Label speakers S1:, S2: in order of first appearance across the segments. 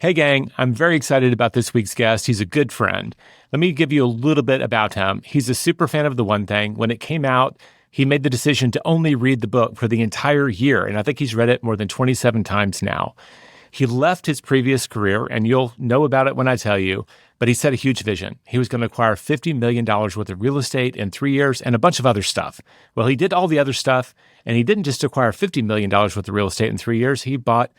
S1: Hey gang, I'm very excited about this week's guest. He's a good friend. Let me give you a little bit about him. He's a super fan of The One Thing. When it came out, he made the decision to only read the book for the entire year, and I think he's read it more than 27 times now. He left his previous career, and you'll know about it when I tell you, but he set a huge vision. He was going to acquire $50 million worth of real estate in 3 years and a bunch of other stuff. Well, he did all the other stuff, and he didn't just acquire $50 million worth of real estate in 3 years. He bought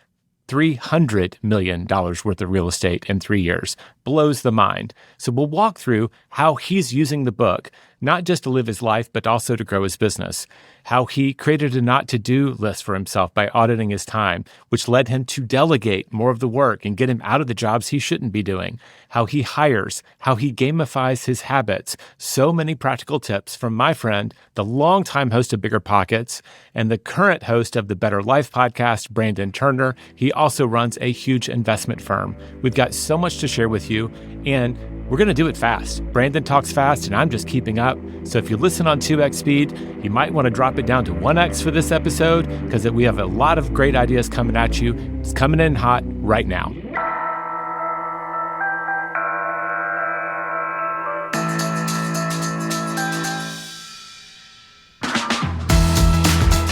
S1: $300 million worth of real estate in 3 years. Blows the mind. So we'll walk through how he's using the book, not just to live his life, but also to grow his business. How he created a not to do list for himself by auditing his time, which led him to delegate more of the work and get him out of the jobs he shouldn't be doing. How he hires, how he gamifies his habits. So many practical tips from my friend, the longtime host of BiggerPockets and the current host of the Better Life podcast, Brandon Turner. He also runs a huge investment firm. We've got so much to share with you, and we're going to do it fast. Brandon talks fast, and I'm just keeping up. So if you listen on 2x speed, you might want to drop it down to 1x for this episode, because we have a lot of great ideas coming at you. It's coming in hot right now.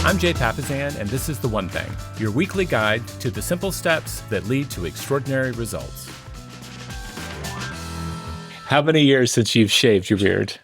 S1: I'm Jay Papasan, and this is The One Thing, your weekly guide to the simple steps that lead to extraordinary results. How many years since you've shaved your beard?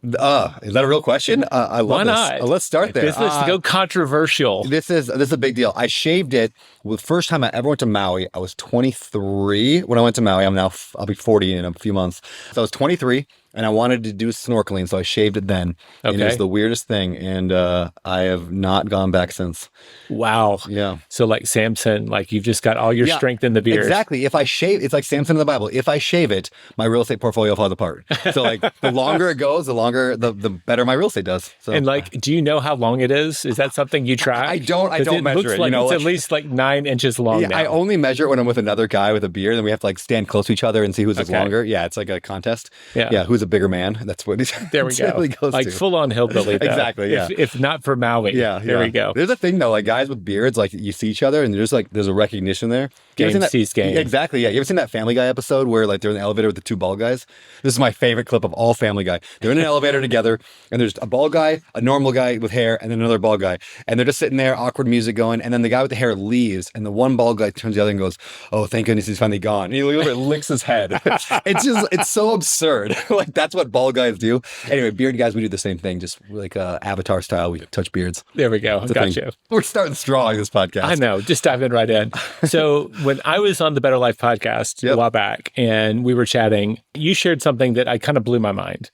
S2: Is that a real question? I love
S1: Why not?
S2: Let's start there.
S1: Let's go controversial.
S2: This is a big deal. I shaved it the first time I ever went to Maui. I was 23 when I went to Maui. I'll be 40 in a few months. So I was 23. And I wanted to do snorkeling, so I shaved it then. Okay. And it was the weirdest thing, and I have not gone back since.
S1: Wow.
S2: Yeah.
S1: So like Samson, like you've just got all your strength in the beard.
S2: Exactly. If I shave, it's like Samson in the Bible. If I shave it, my real estate portfolio falls apart. So like the longer it goes, the better my real estate does. So,
S1: and like, do you know how long it is? Is that something you track?
S2: I don't measure
S1: looks
S2: it.
S1: Like
S2: it's
S1: at least like 9 inches long now.
S2: I only measure it when I'm with another guy with a beard, and we have to like stand close to each other and see who's longer. Yeah, it's like a contest. Yeah, who's a bigger man? That's what
S1: there we go.
S2: Really goes
S1: like
S2: to.
S1: Full on hillbilly. Though.
S2: Exactly. Yeah.
S1: If not for Maui.
S2: Yeah.
S1: There we go.
S2: There's a thing though, like guys with beards, like you see each other and there's a recognition there.
S1: Game sees game.
S2: Exactly. Yeah. You ever seen that Family Guy episode where like they're in the elevator with the two bald guys? This is my favorite clip of all Family Guy. They're in an elevator together, and there's a bald guy, a normal guy with hair, and then another bald guy, and they're just sitting there, awkward music going, and then the guy with the hair leaves, and the one bald guy turns to the other and goes, "Oh, thank goodness he's finally gone." And he literally licks his head. It's so absurd. Like that's what bald guys do. Anyway, beard guys, we do the same thing, just like Avatar style. We touch beards.
S1: There we go. Gotcha.
S2: We're starting strong this podcast.
S1: I know. Just diving right in. So when I was on the Better Life podcast a while back and we were chatting, you shared something that I kind of blew my mind.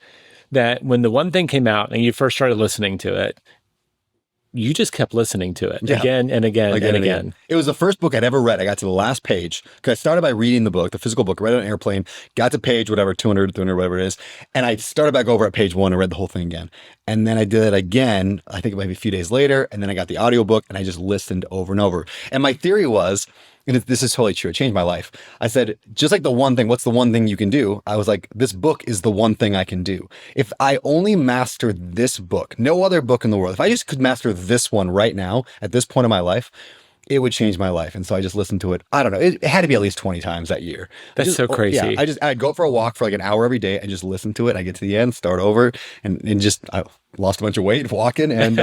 S1: That when The One Thing came out and you first started listening to it, you just kept listening to it again and again and again.
S2: It was the first book I'd ever read. I got to the last page because I started by reading the book, the physical book, read it on an airplane, got to page, whatever, 200, 300, whatever it is. And I started back over at page 1 and read the whole thing again. And then I did it again, I think maybe a few days later. And then I got the audiobook and I just listened over and over. And my theory was, and this is totally true, it changed my life. I said, just like The One Thing, what's the one thing you can do? I was like, this book is the one thing I can do. If I only master this book, no other book in the world, if I just could master this one right now, at this point in my life, it would change my life. And so I just listened to it. I don't know. It had to be at least 20 times that year.
S1: That's so crazy.
S2: Yeah, I'd go for a walk for like an hour every day and just listen to it. I get to the end, start over, and I lost a bunch of weight walking. And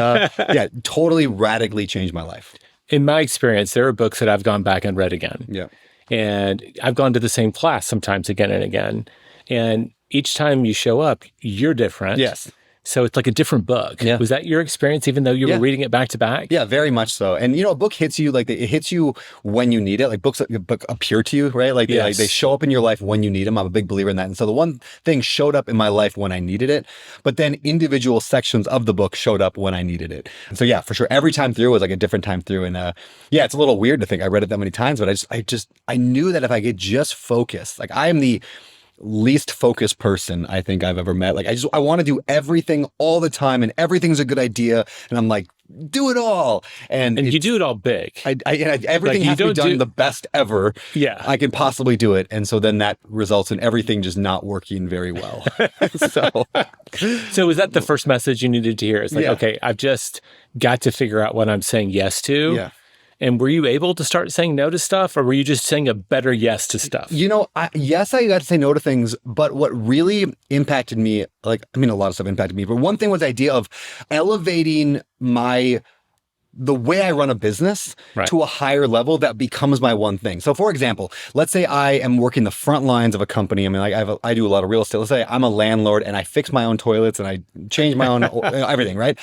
S2: totally radically changed my life.
S1: In my experience, there are books that I've gone back and read again.
S2: Yeah.
S1: And I've gone to the same class sometimes again and again. And each time you show up, you're different.
S2: Yes.
S1: So it's like a different book. Yeah. Was that your experience, even though you were reading it back to back?
S2: Yeah, very much so. And a book hits you like it hits you when you need it. Like books appear to you, right? Like, they show up in your life when you need them. I'm a big believer in that. And so The One Thing showed up in my life when I needed it, but then individual sections of the book showed up when I needed it. And so yeah, for sure, every time through was like a different time through. And it's a little weird to think I read it that many times, but I knew that if I could just focus, like I am the least focused person I think I've ever met. Like I want to do everything all the time, and everything's a good idea, and I'm like, do it all. And
S1: you do it all big.
S2: Everything has to be done the best ever I can possibly do it. And so then that results in everything just not working very well.
S1: So was that the first message you needed to hear? It's like, okay, I've just got to figure out what I'm saying yes to.
S2: Yeah.
S1: And were you able to start saying no to stuff, or were you just saying a better yes to stuff?
S2: Yes, I got to say no to things, but what really impacted me, a lot of stuff impacted me, but one thing was the idea of elevating the way I run a business to a higher level that becomes my one thing. So for example, let's say I am working the front lines of a company. I mean, I do a lot of real estate. Let's say I'm a landlord and I fix my own toilets and I change my own everything, right?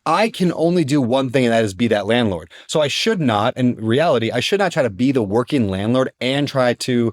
S2: I can only do one thing, and that is be that landlord. So I should not, in reality, I should not try to be the working landlord and try to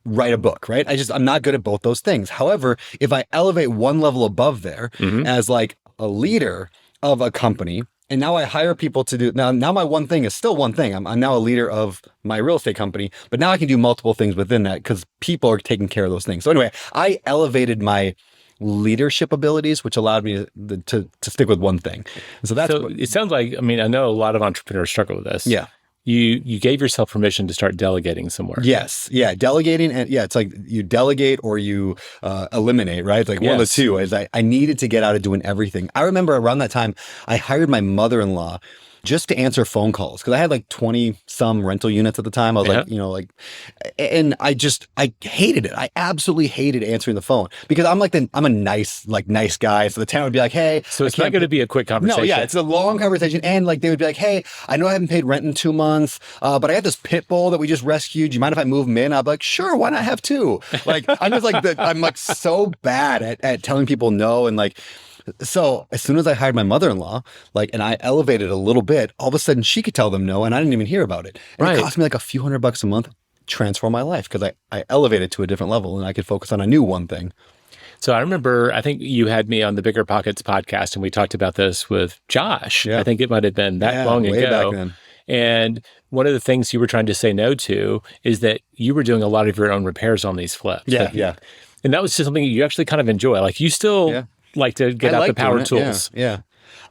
S2: write a book, right? I'm not good at both those things. However, if I elevate one level above there as like a leader of a company, and now I hire people to do, now my one thing is still one thing. I'm now a leader of my real estate company, but now I can do multiple things within that because people are taking care of those things. So anyway, I elevated my leadership abilities, which allowed me to stick with one thing. And so
S1: it sounds like, I know a lot of entrepreneurs struggle with this.
S2: Yeah.
S1: You gave yourself permission to start delegating somewhere.
S2: Yes. Yeah. Delegating. And it's like you delegate or you eliminate, right? Like one of the two is I needed to get out of doing everything. I remember around that time, I hired my mother-in-law just to answer phone calls because I had like 20 some rental units at the time. I was and I hated it. I absolutely hated answering the phone because I'm a nice guy. So the tenant would be like, hey.
S1: So it's not going to be a quick conversation.
S2: No, yeah, it's a long conversation. And like they would be like, hey, I know I haven't paid rent in 2 months, but I got this pit bull that we just rescued. Do you mind if I move him in? I'd be like, sure, why not have two? Like I'm just like I'm like so bad at telling people no. And like, so as soon as I hired my mother-in-law, and I elevated a little bit, all of a sudden she could tell them no, and I didn't even hear about it. And it cost me like a few $100 a month, transform my life because I elevated to a different level and I could focus on a new one thing.
S1: So I remember, I think you had me on the BiggerPockets podcast and we talked about this with Josh. Yeah. I think it might have been that long
S2: way
S1: ago.
S2: Back then.
S1: And one of the things you were trying to say no to is that you were doing a lot of your own repairs on these flips.
S2: Yeah.
S1: And that was just something you actually kind of enjoy. Like you still like to get out the power tools.
S2: Yeah.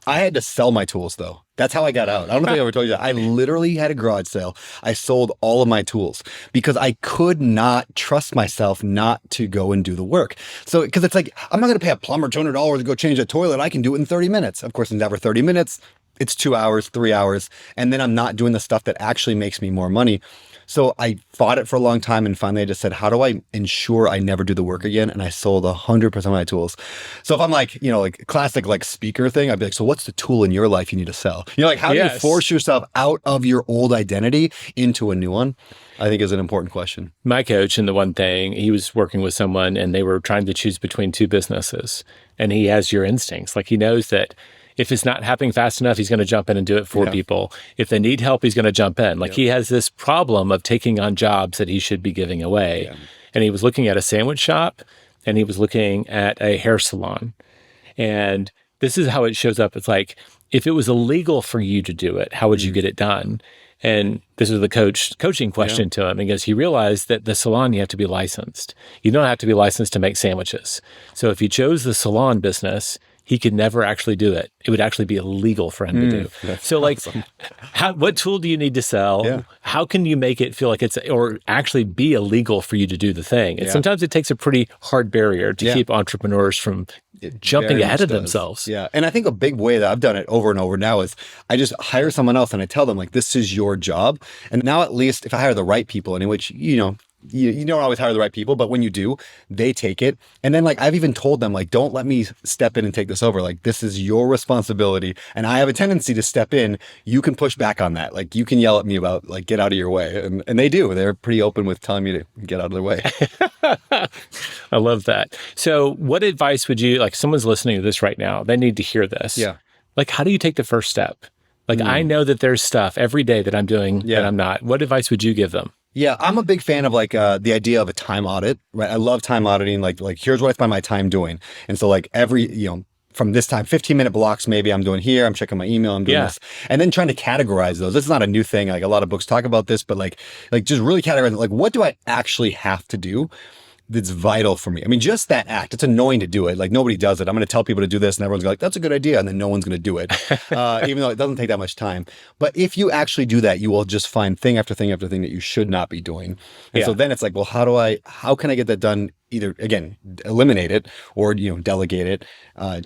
S2: I had to sell my tools though. That's how I got out. I don't know if I ever told you that. I literally had a garage sale. I sold all of my tools because I could not trust myself not to go and do the work. So, because it's like, I'm not going to pay a plumber $200 to go change a toilet. I can do it in 30 minutes. Of course, it's never 30 minutes. It's 2 hours, 3 hours. And then I'm not doing the stuff that actually makes me more money. So I fought it for a long time and finally I just said, how do I ensure I never do the work again? And I sold 100% of my tools. So if I'm like, classic speaker thing, I'd be like, so what's the tool in your life you need to sell? How do you force yourself out of your old identity into a new one? I think is an important question.
S1: My coach in the one thing, he was working with someone and they were trying to choose between two businesses. And he has your instincts. Like he knows that if it's not happening fast enough, he's going to jump in and do it for people. If they need help, he's going to jump in. Like he has this problem of taking on jobs that he should be giving away. Yeah. And he was looking at a sandwich shop and he was looking at a hair salon. And this is how it shows up. It's like, if it was illegal for you to do it, how would you get it done? And this is the coaching question to him, because he realized that the salon, you have to be licensed. You don't have to be licensed to make sandwiches. So if he chose the salon business, he could never actually do it. It would actually be illegal for him to do. So awesome. What tool do you need to sell? Yeah. How can you make it feel like or actually be illegal for you to do the thing? And sometimes it takes a pretty hard barrier to keep entrepreneurs from jumping ahead of themselves.
S2: Yeah. And I think a big way that I've done it over and over now is I just hire someone else and I tell them this is your job. And now at least if I hire the right people, in which, you don't always hire the right people, but when you do, they take it. And then I've even told them don't let me step in and take this over. This is your responsibility. And I have a tendency to step in. You can push back on that. You can yell at me about get out of your way. And they do. They're pretty open with telling me to get out of their way.
S1: I love that. So what advice would you, someone's listening to this right now, they need to hear this.
S2: Yeah.
S1: How do you take the first step? I know that there's stuff every day that I'm doing that I'm not. What advice would you give them?
S2: Yeah, I'm a big fan of the idea of a time audit, right? I love time auditing. Here's what I spend my time doing. And so every, from this time, 15-minute blocks, maybe I'm doing here, I'm checking my email, I'm doing this. And then trying to categorize those. This is not a new thing. A lot of books talk about this, but just really categorize, what do I actually have to do that's vital for me? I mean, just that act, it's annoying to do it. Nobody does it. I'm going to tell people to do this and everyone's going to that's a good idea. And then no one's going to do it, even though it doesn't take that much time. But if you actually do that, you will just find thing after thing after thing that you should not be doing. And so then it's how can I get that done either, again, eliminate it or, delegate it.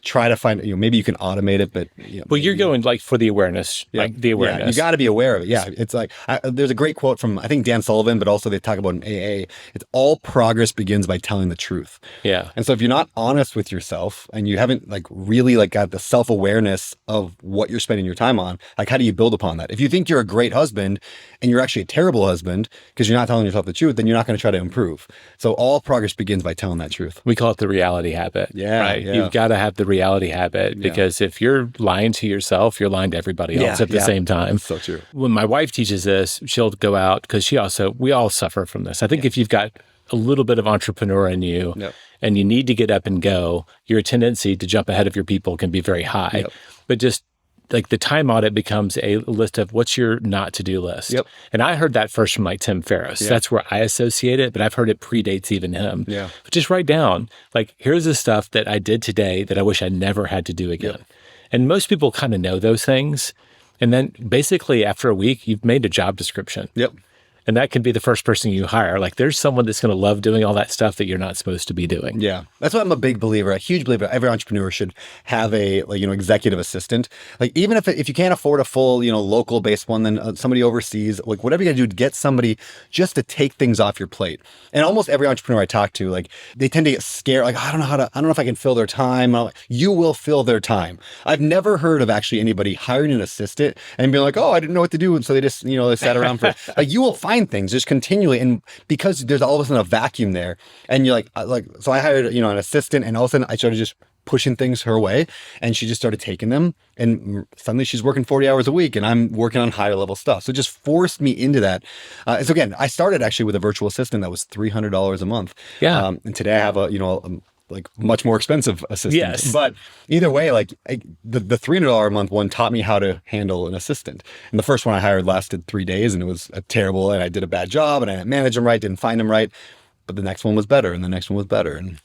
S2: Try to find, maybe you can automate it, but,
S1: Well, you're going like for the awareness, like the awareness.
S2: Yeah, you got to be aware of it. Yeah. It's like, there's a great quote from, I think, Dan Sullivan, but also they talk about in AA. It's all progress begins by telling the truth.
S1: Yeah.
S2: And so if you're not honest with yourself and you haven't like really like got the self-awareness of what you're spending your time on, like how do you build upon that? If you think you're a great husband and you're actually a terrible husband because you're not telling yourself the truth, then you're not going to try to improve. So all progress begins by telling that truth.
S1: We call it the reality habit.
S2: Yeah.
S1: Right.
S2: Yeah.
S1: You've got to have the reality habit because if you're lying to yourself, you're lying to everybody else at the same time.
S2: That's so true.
S1: When my wife teaches this, she'll go out because we all suffer from this. I think if you've got a little bit of entrepreneur in you and you need to get up and go, your tendency to jump ahead of your people can be very high. But just like the time audit becomes a list of what's your not to-do list. And I heard that first from like Tim Ferriss. That's where I associate it, but I've heard it predates even him. But just write down, like, here's the stuff that I did today that I wish I never had to do again. And most people kind of know those things. And then basically after a week, you've made a job description. And that could be the first person you hire. Like there's someone that's going to love doing all that stuff that you're not supposed to be doing.
S2: Yeah. That's why I'm a big believer, a huge believer. Every entrepreneur should have a, executive assistant. Like even if you can't afford a full, local based one, then somebody overseas, like whatever you got to do to get somebody just to take things off your plate. And almost every entrepreneur I talk to, like they tend to get scared. Like, I don't know if I can fill their time. You will fill their time. I've never heard of actually anybody hiring an assistant and being like, oh, I didn't know what to do. And so they just, they sat around for, like you will find things just continually, and because there's all of a sudden a vacuum there, and you're like so I hired an assistant, and all of a sudden I started just pushing things her way, and she just started taking them, and suddenly she's working 40 hours a week, and I'm working on higher level stuff. So it just forced me into that. So again, I started actually with a virtual assistant that was $300 a month. And today I have a like much more expensive assistant. But either way, like the $300 a month one taught me how to handle an assistant. And the first one I hired lasted 3 days, and it was terrible, and I did a bad job, and I didn't manage them right, didn't find them right. But the next one was better, and the next one was better. And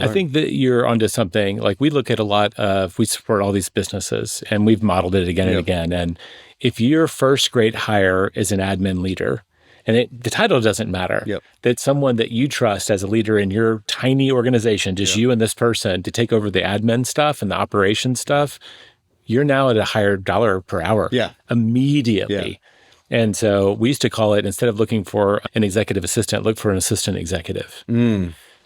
S1: I think that you're onto something. Like we look at a lot of, we support all these businesses, and we've modeled it again and again. And if your first great hire is an admin leader, and the title doesn't matter. That's someone that you trust as a leader in your tiny organization, just you and this person, to take over the admin stuff and the operation stuff. You're now at a higher dollar per hour immediately. And so we used to call it, instead of looking for an executive assistant, look for an assistant executive.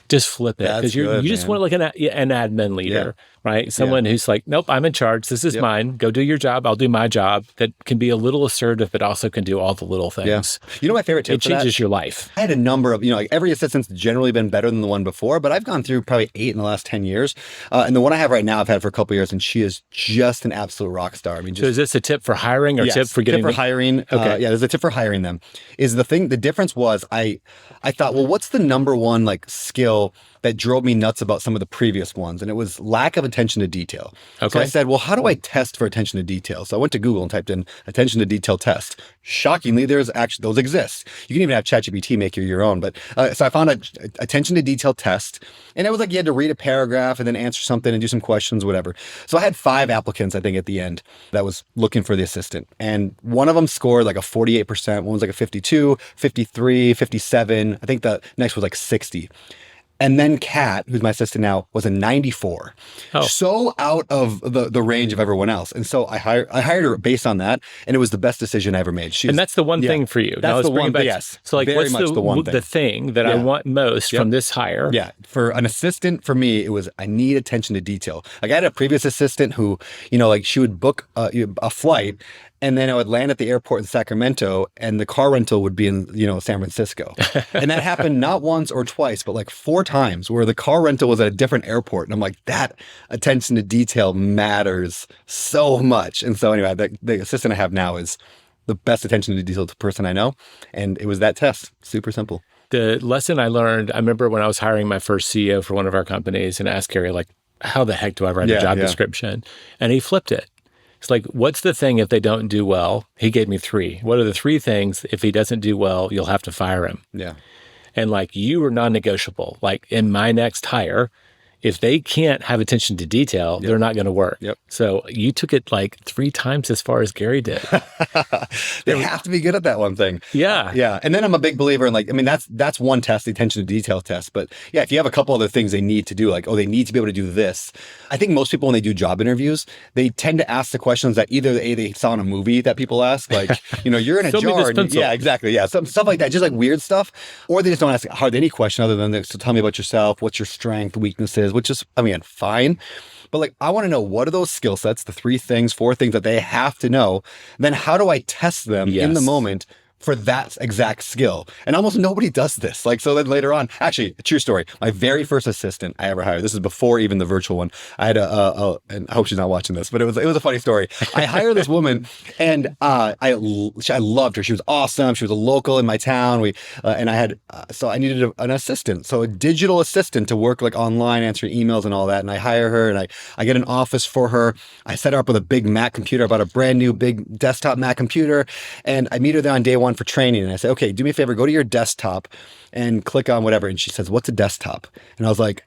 S1: Just flip it, because you just want like an admin leader, right? Someone who's like, nope, I'm in charge. This is mine. Go do your job. I'll do my job. That can be a little assertive, but also can do all the little things.
S2: You know my favorite tip
S1: for that? It changes your life.
S2: I had a number of, like every assistant's generally been better than the one before, but I've gone through probably 8 in the last 10 years. And the one I have right now, I've had for a couple of years, and she is just an absolute rock star. I mean,
S1: so is this a tip for hiring or tip for getting?
S2: Tip for hiring. Okay. There's a tip for hiring them. The difference was I thought, well, what's the number one like skill that drove me nuts about some of the previous ones? And it was lack of attention to detail. So I said, well, how do I test for attention to detail? So I went to Google and typed in attention to detail test. Shockingly, those exist. You can even have ChatGPT make your own. But so I found a attention to detail test, and it was like you had to read a paragraph and then answer something and do some questions, whatever. So I had 5 applicants, I think, at the end that was looking for the assistant. And one of them scored like a 48%. One was like a 52, 53, 57. I think the next was like 60. And then Kat, who's my assistant now, was a 94. So out of the range of everyone else. And so I hired her based on that, and it was the best decision I ever made.
S1: And that's the one thing for you.
S2: That's the one thing, yes.
S1: So like, what's the thing that I want most from this hire?
S2: For an assistant, for me, it was I need attention to detail. Like I had a previous assistant who, like she would book a flight, and then I would land at the airport in Sacramento, and the car rental would be in, San Francisco. And that happened not once or twice, but like 4 times, where the car rental was at a different airport. And I'm like, that attention to detail matters so much. And so anyway, the assistant I have now is the best attention to detail person I know. And it was that test. Super simple.
S1: The lesson I learned, I remember when I was hiring my first CEO for one of our companies, and asked Gary, like, how the heck do I write a job description? And he flipped it. It's like, what's the thing if they don't do well? He gave me 3. What are the 3 things if he doesn't do well, you'll have to fire him? And like, you are non-negotiable. Like in my next hire, if they can't have attention to detail, they're not going to work.
S2: Yep.
S1: So you took it like 3 times as far as Gary did.
S2: They have to be good at that one thing.
S1: Yeah.
S2: Yeah. And then I'm a big believer in like, I mean, that's one test, the attention to detail test. But yeah, if you have a couple other things they need to do, like, oh, they need to be able to do this. I think most people, when they do job interviews, they tend to ask the questions that either they saw in a movie that people ask, like, you're in a jar. Yeah, exactly. Yeah. Some stuff like that, just like weird stuff. Or they just don't ask hardly any question other than, so tell me about yourself. What's your strength, weaknesses, which is, I mean, fine. But like, I want to know, what are those skill sets, the 3 things, 4 things that they have to know? Then how do I test them in the moment for that exact skill? And almost nobody does this. Like, so then later on, actually, a true story. My very first assistant I ever hired, this is before even the virtual one. I had and I hope she's not watching this, but it was a funny story. I hired this woman, and I loved her. She was awesome. She was a local in my town. And I had, so I needed an assistant. So a digital assistant to work like online, answering emails and all that. And I hire her, and I get an office for her. I set her up with a big Mac computer. I bought a brand new big desktop Mac computer, and I meet her there on day 1 for training. And I say, okay, do me a favor, go to your desktop and click on whatever. And she says, what's a desktop? And I was like,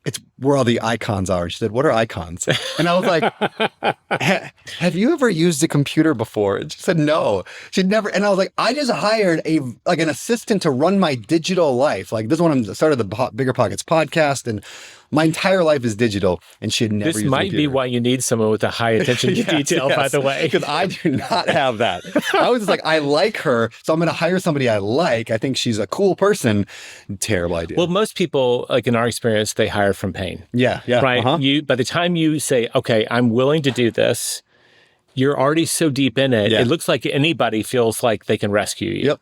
S2: it's where all the icons are. And she said, what are icons? And I was like, have you ever used a computer before? And she said, no, she'd never. And I was like, I just hired an assistant to run my digital life. Like, this is when I started the BiggerPockets podcast, and my entire life is digital, and she had never used a computer.
S1: This might be why you need someone with a high attention to detail, by the way.
S2: Because I do not have that. I was just like, I like her, so I'm going to hire somebody I like. I think she's a cool person. Terrible idea.
S1: Well, most people, like in our experience, they hire from pain.
S2: Yeah.
S1: Right? By the time you say, okay, I'm willing to do this, you're already so deep in it. It looks like anybody feels like they can rescue you.
S2: Yep.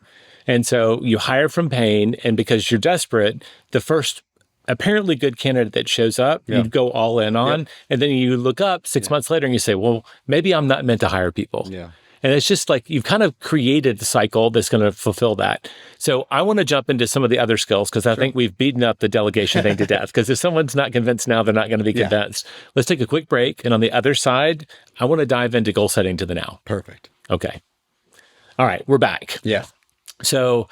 S1: And so you hire from pain, and because you're desperate, the first apparently good candidate that shows up, you go all in on, and then you look up 6 months later and you say, well, maybe I'm not meant to hire people.
S2: Yeah.
S1: And it's just like you've kind of created the cycle that's going to fulfill that. So I want to jump into some of the other skills, because I think we've beaten up the delegation thing to death. Because if someone's not convinced now, they're not going to be convinced. Let's take a quick break. And on the other side, I want to dive into goal setting to the now.
S2: Perfect.
S1: Okay. All right. We're back.
S2: Yeah.
S1: So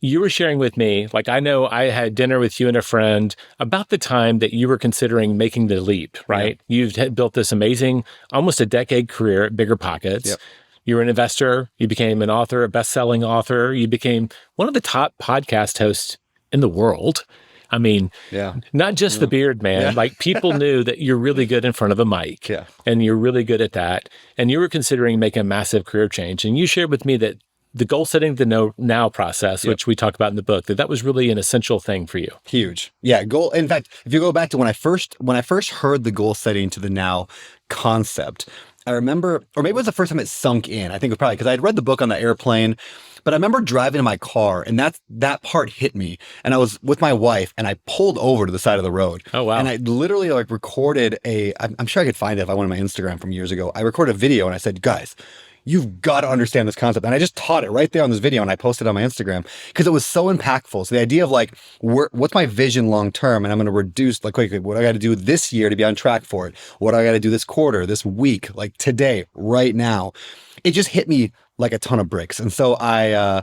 S1: you were sharing with me, like, I know I had dinner with you and a friend about the time that you were considering making the leap, right? Yeah. You've built this amazing, almost a decade career at BiggerPockets. Yep. You were an investor. You became an author, a best-selling author. You became one of the top podcast hosts in the world. I mean, not just the beard, man. Yeah. Like, people knew that you're really good in front of a mic, and you're really good at that. And you were considering making a massive career change. And you shared with me that the goal setting the now process, which we talk about in the book, that was really an essential thing for you.
S2: Huge. Yeah. Goal. In fact, if you go back to when I first heard the goal setting to the now concept, I remember, or maybe it was the first time it sunk in. I think it was probably because I had read the book on the airplane, but I remember driving in my car, and that part hit me. And I was with my wife, and I pulled over to the side of the road.
S1: Oh, wow.
S2: And I literally recorded I'm sure I could find it if I went on my Instagram from years ago. I recorded a video, and I said, guys, you've got to understand this concept. And I just taught it right there on this video, and I posted it on my Instagram because it was so impactful. So the idea of like, what's my vision long term? And I'm going to reduce, like, quickly, what I got to do this year to be on track for it? What do I got to do this quarter, this week, like today, right now? It just hit me like a ton of bricks. And so I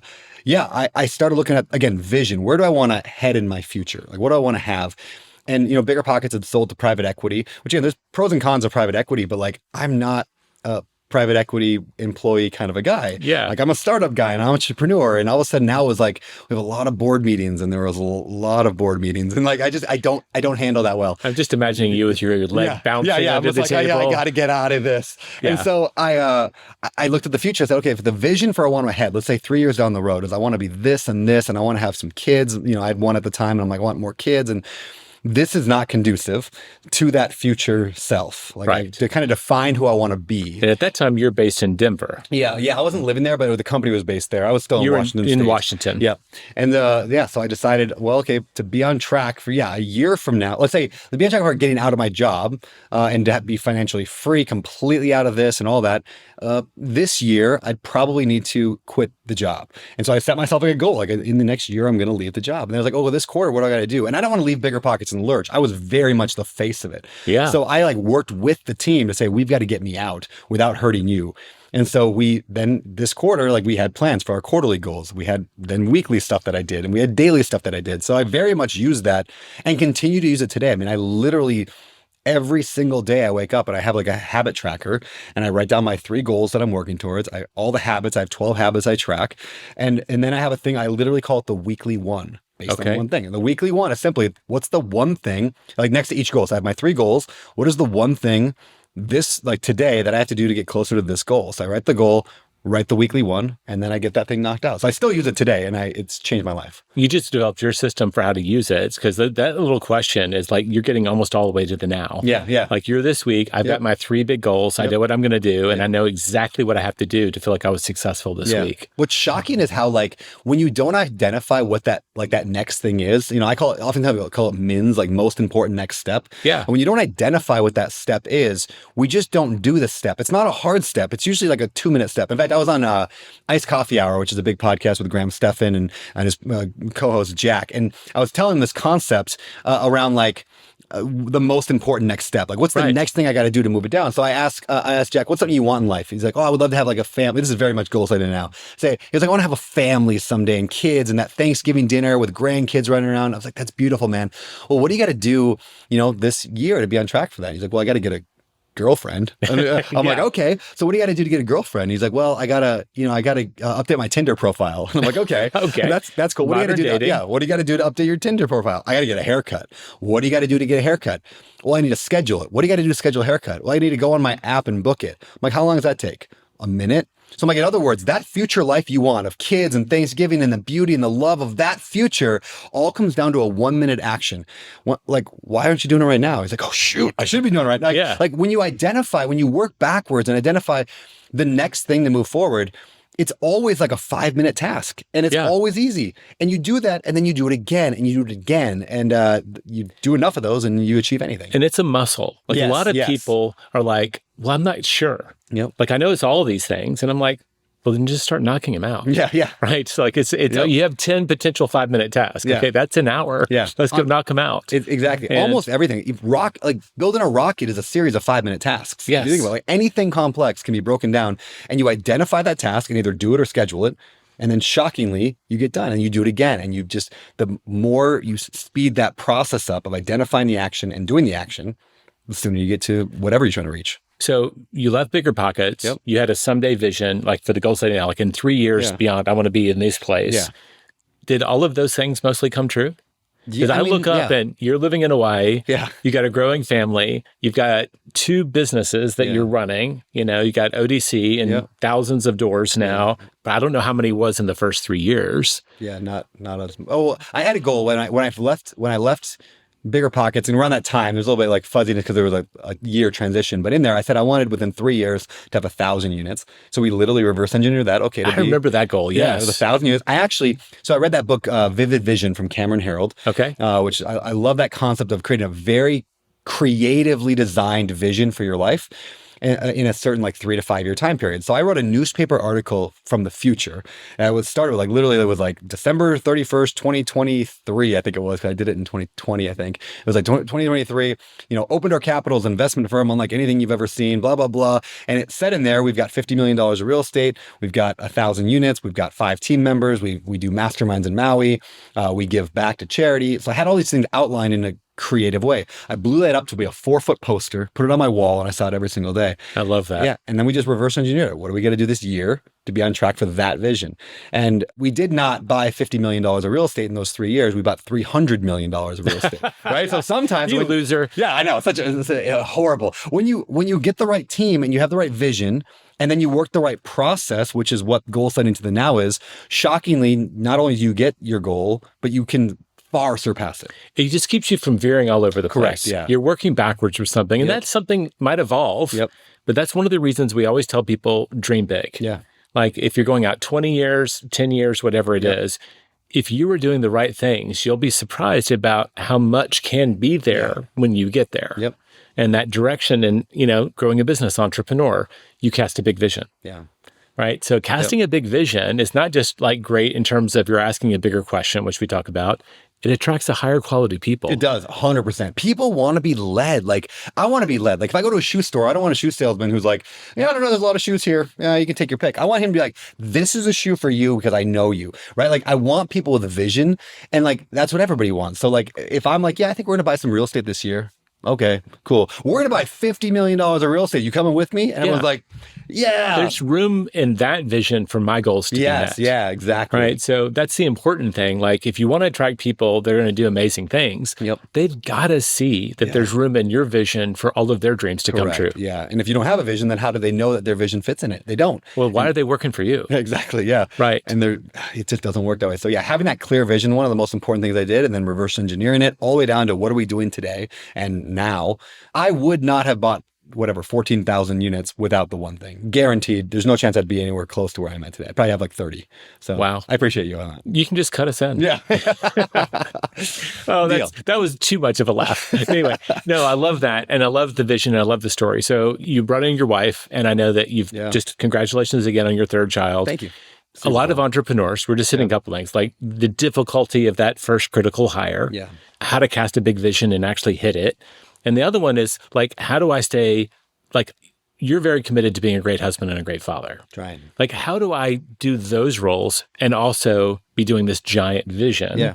S2: started looking at, again, vision. Where do I want to head in my future? Like, what do I want to have? And, BiggerPockets had sold to private equity, which, again, there's pros and cons of private equity, but like, I'm not a private equity employee kind of a guy.
S1: Yeah. Like,
S2: I'm a startup guy and I'm an entrepreneur. And all of a sudden now it was like, we have a lot of board meetings, and there was a lot of board meetings. And like, I don't handle that well.
S1: I'm just imagining you with your leg bouncing under the table.
S2: I got to get out of this. Yeah. And so I looked at the future. I said, okay, if the vision for I want ahead, let's say 3 years down the road, is I want to be this and this, and I want to have some kids. I had one at the time, and I'm like, I want more kids. And this is not conducive to that future self. Like, to kind of define who I want to be.
S1: And at that time, you're based in Denver.
S2: Yeah. I wasn't living there, but the company was based there. I was still in Washington State.
S1: In Washington.
S2: Yeah. And so I decided, well, okay, to be on track for, a year from now, let's say, to be on track for getting out of my job and to be financially free, completely out of this and all that, this year, I'd probably need to quit the job. And so I set myself like a goal, like, in the next year, I'm going to leave the job. And I was like, oh, well, this quarter, what do I got to do? And I don't want to leave BiggerPockets in the lurch. I was very much the face of it. Yeah. So I worked with the team to say, we've got to get me out without hurting you. And so then this quarter, like we had plans for our quarterly goals. We had then weekly stuff that I did, and we had daily stuff that I did. So I very much use that and continue to use it today. I mean, I literally every single day I wake up and I have like a habit tracker and I write down my 3 goals that I'm working towards. All the habits, I have 12 habits I track. And then I have a thing, I literally call it the weekly one. Based on one thing. And the weekly one is simply, what's the one thing, like next to each goal. So I have my 3 goals. What is the one thing like today that I have to do to get closer to this goal? So I write the goal, write the weekly one, and then I get that thing knocked out. So I still use it today, and it's changed my life.
S1: You just developed your system for how to use it. It's because that little question is like you're getting almost all the way to the now.
S2: Yeah.
S1: Like you're this week, I've got my 3 big goals. I know what I'm going to do, and I know exactly what I have to do to feel like I was successful this week.
S2: What's shocking is how like when you don't identify what that next thing is, I oftentimes I call it MINS, like most important next step.
S1: Yeah.
S2: And when you don't identify what that step is, we just don't do the step. It's not a hard step. It's usually like a 2-minute step. In fact, I was on Iced Coffee Hour, which is a big podcast with Graham Stephan and his co-host Jack. And I was telling him this concept around like the most important next step. Like what's the next thing I got to do to move it down? So I asked Jack, what's something you want in life? He's like, I would love to have like a family. This is very much goal setting now. He's like, I want to have a family someday and kids and that Thanksgiving dinner with grandkids running around. I was like, that's beautiful, man. Well, what do you got to do, this year to be on track for that? He's like, well, I got to get a girlfriend. I'm like, okay, so what do you got to do to get a girlfriend? He's like, well, I gotta update my Tinder profile. And I'm like, okay, that's cool. What do you got to do? What do you got to do to update your Tinder profile? I got to get a haircut. What do you got to do to get a haircut? Well, I need to schedule it. What do you got to do to schedule a haircut? Well, I need to go on my app and book it. I'm like, how long does that take? A minute? So I'm like, in other words, that future life you want of kids and Thanksgiving and the beauty and the love of that future all comes down to a 1-minute action. Like, why aren't you doing it right now? He's like, oh, shoot, I should be doing it right now. Like when you work backwards and identify the next thing to move forward, it's always like a 5-minute task and it's always easy. And you do that and then you do it again and you do it again. And you do enough of those and you achieve anything.
S1: And it's a muscle. Like a lot of people are like, well, I'm not sure.
S2: Yep.
S1: Like I know it's all of these things. And I'm like, well, then just start knocking them out.
S2: Yeah.
S1: Right. So like you have 10 potential 5-minute tasks.
S2: Yeah.
S1: Okay. That's an hour.
S2: Yeah.
S1: Let's go knock them out.
S2: Exactly. And almost everything. Building a rocket is a series of 5-minute tasks.
S1: Yes.
S2: You think about anything complex can be broken down and you identify that task and either do it or schedule it. And then shockingly, you get done and you do it again. And the more you speed that process up of identifying the action and doing the action, the sooner you get to whatever you're trying to reach.
S1: So you left BiggerPockets. Yep. You had a someday vision, like for the goal setting now, like in 3 years beyond, I want to be in this place. Yeah. Did all of those things mostly come true? Because I look up and you're living in Hawaii. Yeah. You got a growing family. You've got 2 businesses that you're running. You got ODC and thousands of doors now. But I don't know how many was in the first 3 years.
S2: Yeah, not as. Oh, I had a goal when I left BiggerPockets, and around that time, there's a little bit like fuzziness because there was a year transition. But in there, I said I wanted within 3 years to have 1,000 units. So we literally reverse engineered that. Okay,
S1: I remember that goal. Yes,
S2: it was 1,000 units. I read that book, Vivid Vision from Cameron Herold.
S1: Okay,
S2: which I love that concept of creating a very creatively designed vision for your life in a certain 3 to 5 year time period. So I wrote a newspaper article from the future. And I was started with it was December 31st, 2023, I think it was, because I did it in 2020, I think. It was 2023, Open Door Capital's investment firm unlike anything you've ever seen, blah, blah, blah. And it said in there, we've got $50 million of real estate. We've got 1,000 units. We've got 5 team members. We do masterminds in Maui. We give back to charity. So I had all these things outlined in a creative way. I blew that up to be a 4-foot poster, put it on my wall, and I saw it every single day.
S1: I love that.
S2: Yeah. And then we just reverse engineered it. What do we got to do this year to be on track for that vision? And we did not buy $50 million of real estate in those 3 years. We bought $300 million of real estate. Right. So sometimes
S1: you loser.
S2: Yeah, I know. It's a horrible. When you get the right team and you have the right vision, and then you work the right process, which is what goal setting to the now is, shockingly, not only do you get your goal, but you can far surpass it.
S1: It just keeps you from veering all over the
S2: place.
S1: Yeah. You're working backwards for something, and that something might evolve. Yep. But that's one of the reasons we always tell people dream big.
S2: Yeah.
S1: Like if you're going out 20 years, 10 years, whatever it is, if you are doing the right things, you'll be surprised about how much can be there when you get there.
S2: Yep.
S1: And that direction and, growing a business entrepreneur, you cast a big vision.
S2: Yeah.
S1: Right. So casting a big vision is not just great in terms of you're asking a bigger question, which we talk about. it attracts a higher quality people.
S2: It does, 100%. People want to be led. Like, I want to be led. Like, if I go to a shoe store, I don't want a shoe salesman who's like, yeah, I don't know, there's a lot of shoes here. Yeah, you can take your pick. I want him to be like, this is a shoe for you because I know you, right? Like, I want people with a vision. And like, that's what everybody wants. So like, if I'm like, yeah, I think we're going to buy some real estate this year. Okay, cool. We're going to buy $50 million of real estate. You coming with me? And everyone's like, yeah.
S1: There's room in that vision for my goals to be met.
S2: Yeah, exactly.
S1: Right. So that's the important thing. Like, if you want to attract people, they're going to do amazing things. They've got to see that there's room in your vision for all of their dreams to come true.
S2: Yeah. And if you don't have a vision, then how do they know that their vision fits in it? They don't.
S1: Well, why are they working for you?
S2: Exactly. Yeah.
S1: Right.
S2: And it just doesn't work that way. So yeah, having that clear vision, one of the most important things I did, and then reverse engineering it all the way down to what are we doing today and now. I would not have bought 14,000 units without the one thing. Guaranteed. There's no chance I'd be anywhere close to where I'm at today. I'd probably have like 30. So
S1: wow.
S2: I appreciate you on that.
S1: You can just cut us in.
S2: Yeah.
S1: Oh, that was too much of a laugh. Anyway, no, I love that. And I love the vision. And I love the story. So you brought in your wife, and I know that you've just congratulations again on your third child.
S2: Thank you.
S1: A lot of entrepreneurs, we're just hitting a couple things, like the difficulty of that first critical hire, how to cast a big vision and actually hit it. And the other one is like, how do I stay, like, you're very committed to being a great husband and a great father.
S2: Trying.
S1: Like, how do I do those roles and also be doing this giant vision?
S2: Yeah.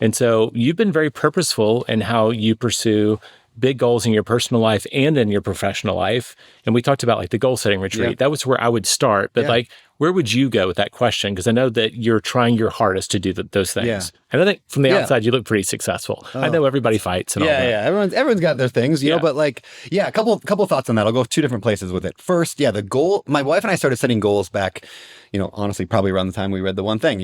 S1: And so you've been very purposeful in how you pursue big goals in your personal life and in your professional life. And we talked about like the goal setting retreat. That was where I would start. But like, where would you go with that question? Because I know that you're trying your hardest to do those things.
S2: Yeah.
S1: And I think from the outside, you look pretty successful. I know everybody fights and all that.
S2: Yeah, everyone's got their things, you know, but like, a couple thoughts on that. I'll go 2 different places with it. First, the goal, my wife and I started setting goals back, honestly, probably around the time we read The One Thing,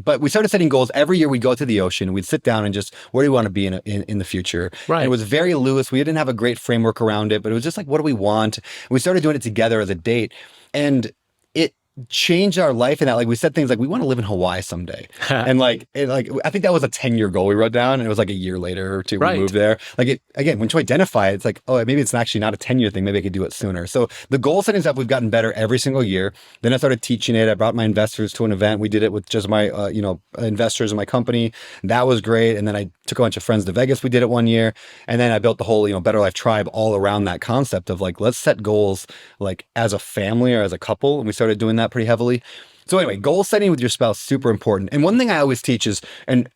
S2: but we started setting goals. Every year we'd go to the ocean, we'd sit down and just, where do we want to be in the future?
S1: Right.
S2: And it was very loose. We didn't have a great framework around it, but it was just like, what do we want? And we started doing it together as a date. And it changed our life in that, like, we said things like, we want to live in Hawaii someday. And I think that was a 10-year goal we wrote down, and it was like a year later or two we moved there. Like, again, when you identify it, it's like, oh, maybe it's actually not a 10-year thing. Maybe I could do it sooner. So the goal setting stuff, we've gotten better every single year. Then I started teaching it. I brought my investors to an event. We did it with just my, investors in my company. That was great. And then I took a bunch of friends to Vegas. We did it one year. And then I built the whole, Better Life Tribe all around that concept of like, let's set goals like as a family or as a couple. And we started doing that pretty heavily. So anyway, goal setting with your spouse, super important. And one thing I always teach is, and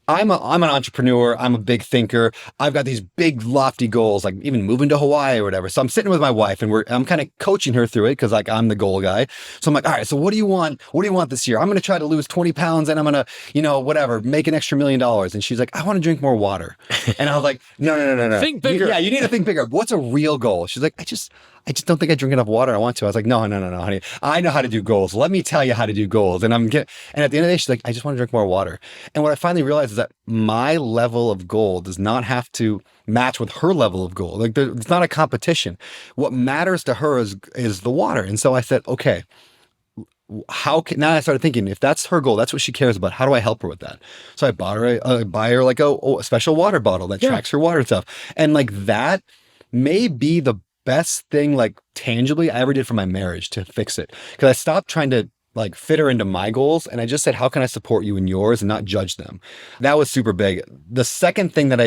S2: I'm an entrepreneur. I'm a big thinker. I've got these big lofty goals, like even moving to Hawaii or whatever. So I'm sitting with my wife and I'm kind of coaching her through it because like I'm the goal guy. So I'm like, all right, so what do you want? What do you want this year? I'm going to try to lose 20 pounds and I'm going to, make an extra $1 million. And she's like, I want to drink more water. And I was like, no.
S1: Think bigger.
S2: You need to think bigger. What's a real goal? She's like, I just don't think I drink enough water. I want to. I was like, no, honey. I know how to do goals. Let me tell you how to do goals. And at the end of the day, she's like, I just want to drink more water. And what I finally realized is that my level of goal does not have to match with her level of goal. Like, it's not a competition. What matters to her is the water. And so I said, okay, now I started thinking, if that's her goal, that's what she cares about, how do I help her with that? So I buy her like a special water bottle that tracks her water stuff. And like that may be the best thing, like tangibly, I ever did for my marriage to fix it. Because I stopped trying to like fit her into my goals. And I just said, how can I support you in yours and not judge them? That was super big. The second thing that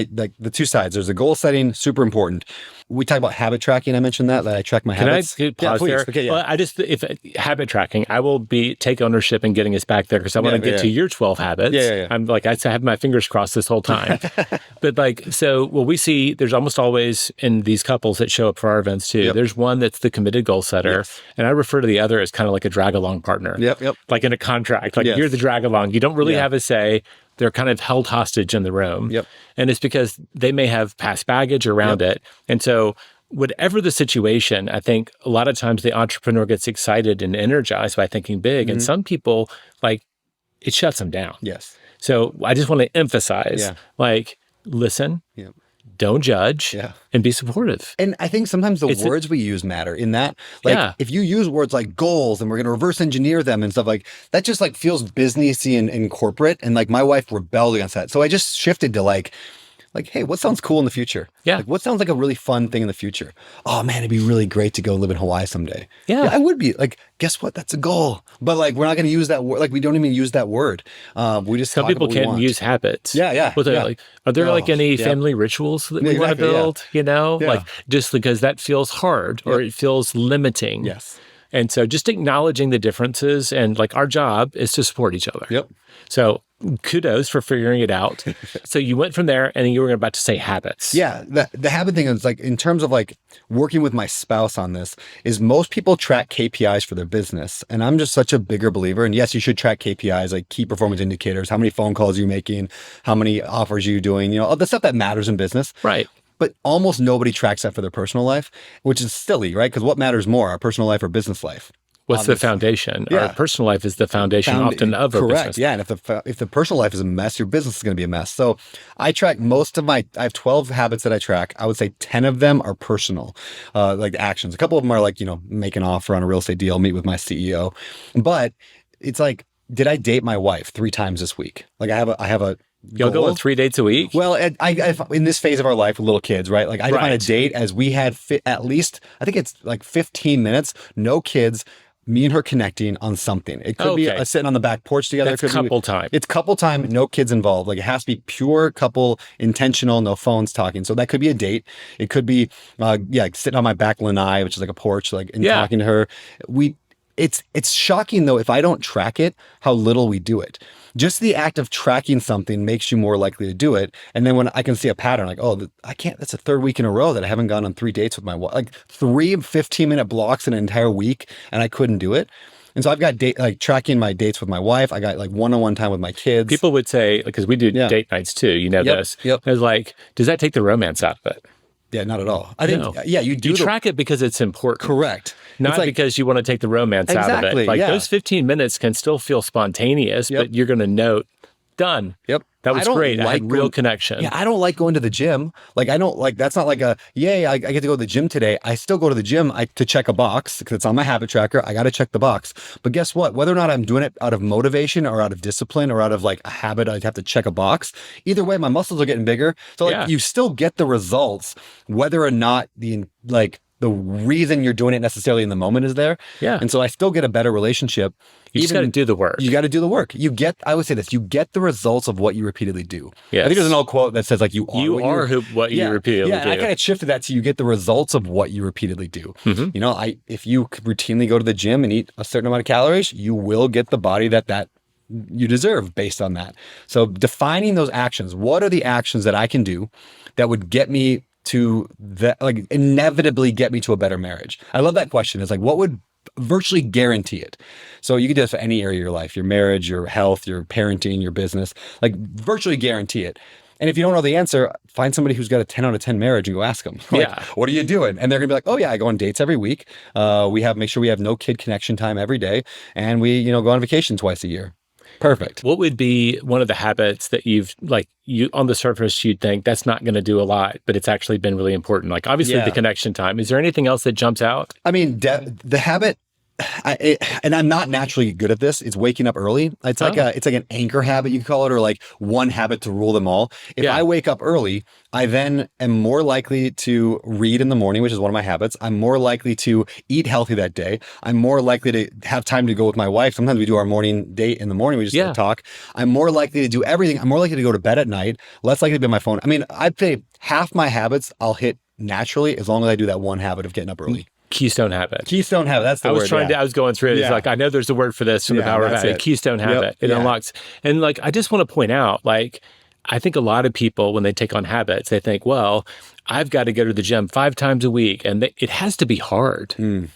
S2: the 2 sides, there's a goal setting, super important. We talk about habit tracking. I mentioned that I track my habits.
S1: Can I pause there?
S2: Okay,
S1: Well, if habit tracking, I will take ownership in getting us back there because I want to get to your 12 habits. I'm like, I have my fingers crossed this whole time. But we see there's almost always in these couples that show up for our events too. There's one that's the committed goal setter. And I refer to the other as kind of like a drag along partner. Like in a contract, like you're the drag along. You don't really have a say. They're kind of held hostage in the room. And it's because they may have past baggage around it. And so whatever the situation, I think a lot of times the entrepreneur gets excited and energized by thinking big. And some people, like, it shuts them down. So I just want to emphasize, listen. Don't judge and be supportive.
S2: And I think sometimes the words we use matter in that. Like if you use words like goals and we're going to reverse engineer them and stuff like that, just like feels businessy and corporate. And like my wife rebelled against that. So I just shifted to like, Like, hey, what sounds cool in the future?
S1: Yeah.
S2: Like, what sounds like a really fun thing in the future? Oh man, it'd be really great to go live in Hawaii someday.
S1: Yeah.
S2: I would be. Like, guess what? That's a goal. But like, we're not going to use that word. Like, we don't even use that word. We just
S1: Some
S2: talk
S1: people
S2: about what we
S1: can't
S2: want.
S1: use habits.
S2: Yeah.
S1: Like, are there like any
S2: yeah.
S1: family rituals that we want to
S2: Exactly, yeah.
S1: build? You know,
S2: Yeah.
S1: like just because that feels hard or it feels limiting.
S2: Yes.
S1: And so just acknowledging the differences, and like our job is to support each other.
S2: Yep.
S1: So kudos for figuring it out. So you went from there, and then you were about to say habits.
S2: Yeah, the habit thing is like, in terms of like working with my spouse on this, is most people track KPIs for their business. And I'm just such a bigger believer. And yes, you should track KPIs, like key performance indicators, how many phone calls you're making, how many offers you're doing, you know, all the stuff that matters in business.
S1: Right.
S2: But almost nobody tracks that for their personal life, which is silly, right? Because what matters more, our personal life or business life?
S1: What's the foundation?
S2: Yeah.
S1: Our personal life is the foundation often of our
S2: Correct.
S1: business.
S2: Yeah. And if the personal life is a mess, your business is going to be a mess. So I track I have 12 habits that I track. I would say 10 of them are personal, like actions. A couple of them are like, you know, make an offer on a real estate deal, meet with my CEO. But it's like, did I date my wife 3 times this week? Like I have a
S1: You'll go on 3 dates a week?
S2: Well, I in this phase of our life with little kids, right? Like I define a date as we had at least, I think it's like 15 minutes, no kids, me and her connecting on something. It could be sitting on the back porch together.
S1: That's couple time.
S2: It's couple time, no kids involved. Like it has to be pure couple, intentional, no phones talking. So that could be a date. It could be, like sitting on my back lanai, which is like a porch, like and talking to her. It's shocking though, if I don't track it, how little we do it. Just the act of tracking something makes you more likely to do it. And then when I can see a pattern, like, oh, I can't, that's the 3rd week in a row that I haven't gone on 3 dates with my wife, like 3 15-minute blocks in an entire week, and I couldn't do it. And so I've got tracking my dates with my wife. I got like one-on-one time with my kids.
S1: People would say, because we do date nights too, you know this.
S2: Yep.
S1: It's like, does that take the romance out of it?
S2: Yeah, not at all. I think, you
S1: track it because it's important.
S2: Correct.
S1: Not because you want to take the romance out of it. Like those 15 minutes can still feel spontaneous, but you're going to note, done.
S2: Yep.
S1: That was great. I had real connection.
S2: Yeah, I don't like going to the gym. Like, I don't like, that's not like a, yay, I get to go to the gym today. I still go to the gym to check a box because it's on my habit tracker. I got to check the box. But guess what? Whether or not I'm doing it out of motivation or out of discipline or out of like a habit, I have to check a box. Either way, my muscles are getting bigger. So like, you still get the results, whether or not the reason you're doing it necessarily in the moment is there. Yeah. And so I still get a better relationship.
S1: You just got to do the work.
S2: You got to do the work. I would say this, you get the results of what you repeatedly do.
S1: Yes.
S2: I think there's an old quote that says like, you are
S1: what you repeatedly do.
S2: Yeah, and I kind of shifted that to you get the results of what you repeatedly do. Mm-hmm. You know, if you routinely go to the gym and eat a certain amount of calories, you will get the body that you deserve based on that. So defining those actions, what are the actions that I can do that would get me to that, like inevitably get me to a better marriage? I love that question. It's like, what would virtually guarantee it? So you can do this for any area of your life, your marriage, your health, your parenting, your business, like virtually guarantee it. And if you don't know the answer, find somebody who's got a 10 out of 10 marriage and go ask them, like, what are you doing? And they're gonna be like, oh yeah, I go on dates every week. Make sure we have no kid connection time every day. And we, go on vacation twice a year. Perfect.
S1: What would be one of the habits that you on the surface, you'd think that's not going to do a lot, but it's actually been really important? Like obviously the connection time. Is there anything else that jumps out?
S2: I mean, the habit, and I'm not naturally good at this, it's waking up early. It's like an anchor habit, you could call it, or like one habit to rule them all. If I wake up early, I then am more likely to read in the morning, which is one of my habits. I'm more likely to eat healthy that day. I'm more likely to have time to go with my wife. Sometimes we do our morning date in the morning. We just talk. I'm more likely to do everything. I'm more likely to go to bed at night, less likely to be on my phone. I mean, I'd say half my habits I'll hit naturally as long as I do that one habit of getting up early.
S1: Keystone habit.
S2: Keystone habit. That's the word.
S1: I was going through it. It's like, I know there's a word for this from the Power of Habit. Keystone habit. It unlocks. And like, I just want to point out, like, I think a lot of people, when they take on habits, they think, well, I've got to go to the gym 5 times a week, and it has to be hard. And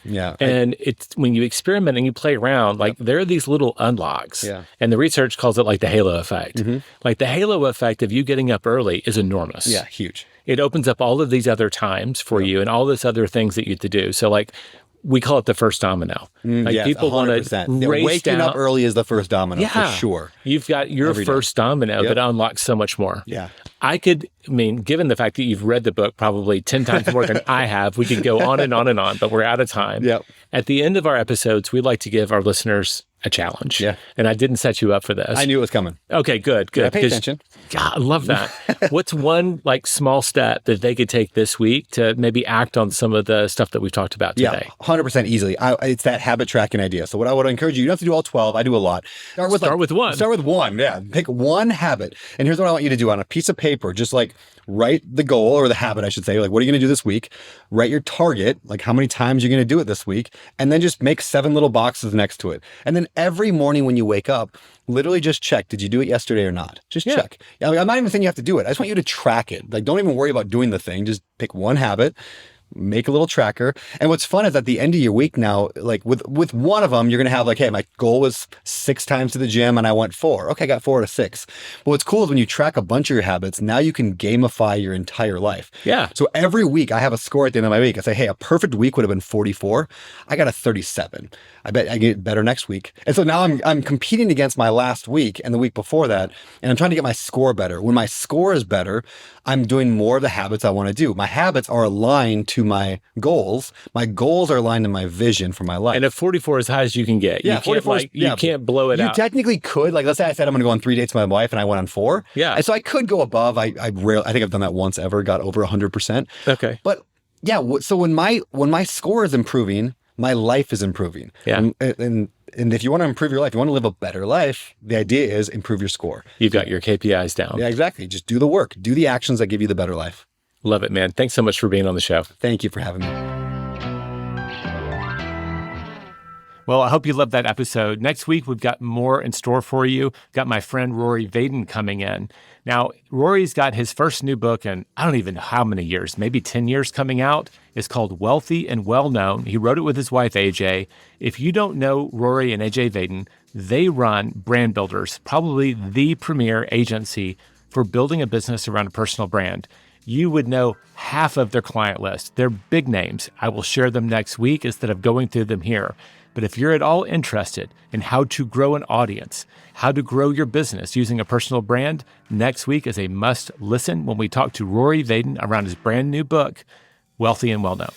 S1: it's when you experiment and you play around, like there are these little unlocks. And the research calls it like the halo effect. Mm-hmm. Like the halo effect of you getting up early is enormous.
S2: Yeah, huge.
S1: It opens up all of these other times for you and all this other things that you have to do. So like, we call it the first domino. Like people want to race
S2: waking
S1: down.
S2: up early is the first domino for sure.
S1: You've got your first domino that unlocks so much more.
S2: Yeah.
S1: Given the fact that you've read the book probably 10 times more than I have, we could go on and on and on, but we're out of time.
S2: Yep.
S1: At the end of our episodes, we like to give our listeners a challenge.
S2: Yeah.
S1: And I didn't set you up for this.
S2: I knew it was coming.
S1: Okay, good.
S2: I pay attention.
S1: God, I love that. What's one like small step that they could take this week to maybe act on some of the stuff that we've talked about today?
S2: Yeah, 100% easily. It's that habit tracking idea. So what I would encourage you don't have to do all 12. I do a lot.
S1: Start with one.
S2: Start with one. Yeah. Pick one habit. And here's what I want you to do on a piece of paper. Just like write the goal or the habit, I should say. Like, what are you going to do this week? Write your target, like how many times you're going to do it this week. And then just make 7 little boxes next to it. And then every morning when you wake up, literally just check, did you do it yesterday or not? Just check. I'm not even saying you have to do it. I just want you to track it. Like, don't even worry about doing the thing. Just pick one habit, make a little tracker. And what's fun is at the end of your week now, like with one of them, you're going to have like, hey, my goal was 6 times to the gym and I went 4. Okay, I got 4 out of 6. But what's cool is when you track a bunch of your habits, now you can gamify your entire life.
S1: Yeah.
S2: So every week I have a score at the end of my week. I say, hey, a perfect week would have been 44. I got a 37. I bet I get better next week. And so now I'm competing against my last week and the week before that, and I'm trying to get my score better. When my score is better, I'm doing more of the habits I want to do. My habits are aligned to my goals. My goals are aligned to my vision for my life.
S1: And if 44 is as high as you can get,
S2: yeah, 44
S1: you can't blow it out.
S2: You technically could. Like, let's say I said I'm going to go on 3 dates with my wife and I went on 4.
S1: Yeah.
S2: And so I could go above. I think I've done that once ever, got over 100%.
S1: Okay.
S2: But yeah, so when my score is improving, my life is improving.
S1: Yeah.
S2: And if you want to improve your life, you want to live a better life, the idea is improve your score.
S1: You've got your KPIs down.
S2: Yeah, exactly. Just do the work. Do the actions that give you the better life.
S1: Love it, man. Thanks so much for being on the show.
S2: Thank you for having me.
S1: Well, I hope you loved that episode. Next week, we've got more in store for you. Got my friend Rory Vaden coming in. Now, Rory's got his first new book in I don't even know how many years, maybe 10 years coming out. It's called Wealthy and Well Known. He wrote it with his wife, AJ. If you don't know Rory and AJ Vaden, they run Brand Builders, probably the premier agency for building a business around a personal brand. You would know half of their client list. They're big names. I will share them next week instead of going through them here. But if you're at all interested in how to grow an audience, how to grow your business using a personal brand, next week is a must listen when we talk to Rory Vaden around his brand new book, Wealthy and Well Known.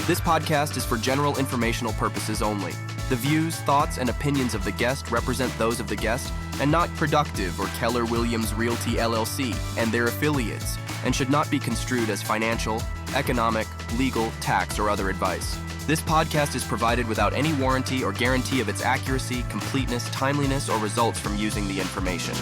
S3: This podcast is for general informational purposes only. The views, thoughts, and opinions of the guest represent those of the guest and not Productive or Keller Williams Realty LLC and their affiliates, and should not be construed as financial, economic, legal, tax, or other advice. This podcast is provided without any warranty or guarantee of its accuracy, completeness, timeliness, or results from using the information.